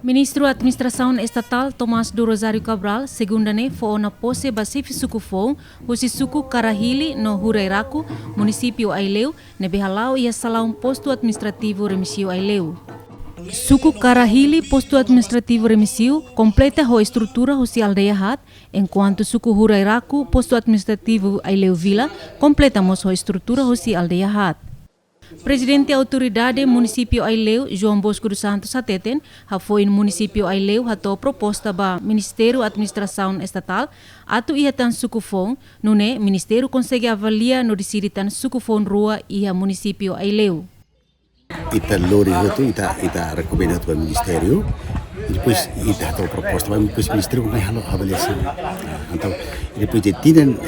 Ministro Administração Estatal Tomás do Rosário Cabral, segunda-ne, foi na posse basifi suku Fong, husi suku Karahili no Hurairaku, município Aileu, nebehalau ia salau posto administrativo remissio Aileu. Suku Karahili, posto administrativo remissio, completa a estrutura husi aldeia hat, enquanto suku Hurairaku, posto administrativo Aileu Vila, completamos a estrutura husi aldeia hat. Presidente Autoridade Município Aileu, João Bosco dos Santos Sateten, foi no município Aileu hato proposta ba Ministério Administração Estatal, atu ia tan suku Fong, nune Ministério consegue avaliar no decidi tan suku Fong rua ia município Aileu. Ita lori itu ita recomenda para Ministério, e depois ita hato proposta para depois Ministério vai halo avaliação. Então, depois de tidan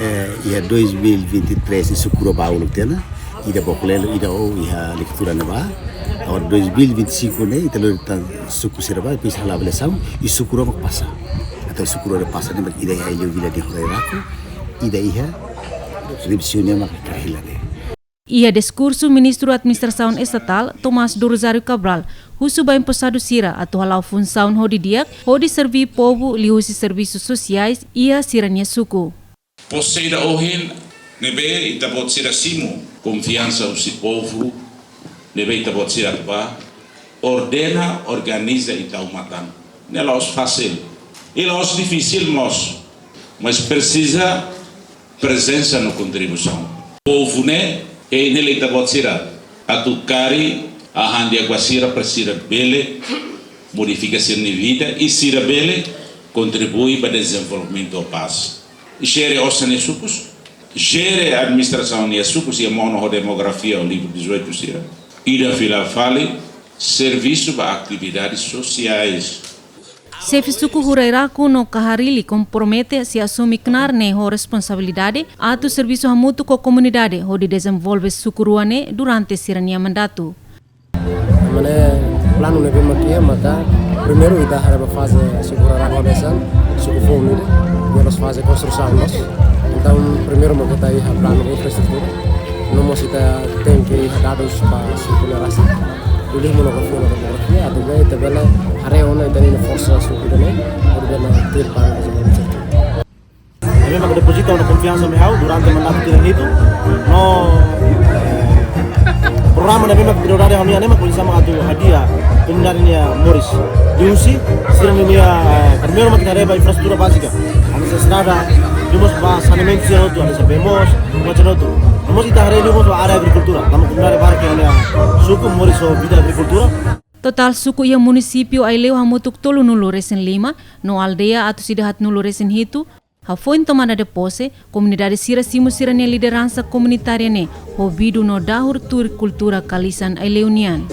ia 2023 em suku Baulu tena. Ida boklelo ida iha leitura neba agora 2025 né ita lori tan suku serba depois hala avaliação e suku ro passa atau suku ro passa né ida ia Aileu Vila de Hurairaku ida iha revisionnya mak kahilane. Ia discurso Ministro Administração Estatal Tomás do Rosário Cabral, husu ba empossado sira atu halau função hodi diak hodi servir povo lihusi serviços sociais ia sirania suku. Poseida ohin nebe ita bot sira simu confiança o povo nebe ita bot sira ba ordena organiza ita umatan nela os fácil e os difícil mas precisa presença no contribuição povo né e nele ita bot sira atukari a handi aguasira para sira bele modificação de vida e sira bele contribui para desenvolvimento do país e gere os sucos gere a administração e a sucos e a monodemografia o livro 18 sira ida fila fale serviço para atividades sociais. Chefe suku Hurairaku no Kaharili compromete se assumir knarne ho responsabilidade atu serviço hamutu ko comunidade ho de desenvolve suku ruane durante sirania mandato. Mane plano nebe makia maka primeiro ida haraba fase suku Hurairaku desan suku Fong nós fase construção nós. Então primeiro mau kita iha plano infraestrutura, nomos kita tem que iha dados para circulasi. Pilih monografia atau gaya tabela area ona dari força suku dene, ordena tirpan seperti itu. Memang deposita una confianza me hau durante mandato itu, no programa na memang prioridade kami ane mak sama atu hadiah pemindahannya Morris diusi sirang ini primeiro mak kita reba infraestrutura básica, ane estrada, dimos ba saneamento itu ane sabemos macam itu. Nós kita hari ini mau área agricultura, kami kemarin barang yang suku Morris o vida agricultura. Total suku ia município Aileu hamutuk tolu nulu resen lima, no aldeia atu sidahat nulu resen hitu, ha foi tomada de posse, comunidade sira simu sirania liderança comunitária ne, ho bidu no dahur tur cultura kalisan Aileunian.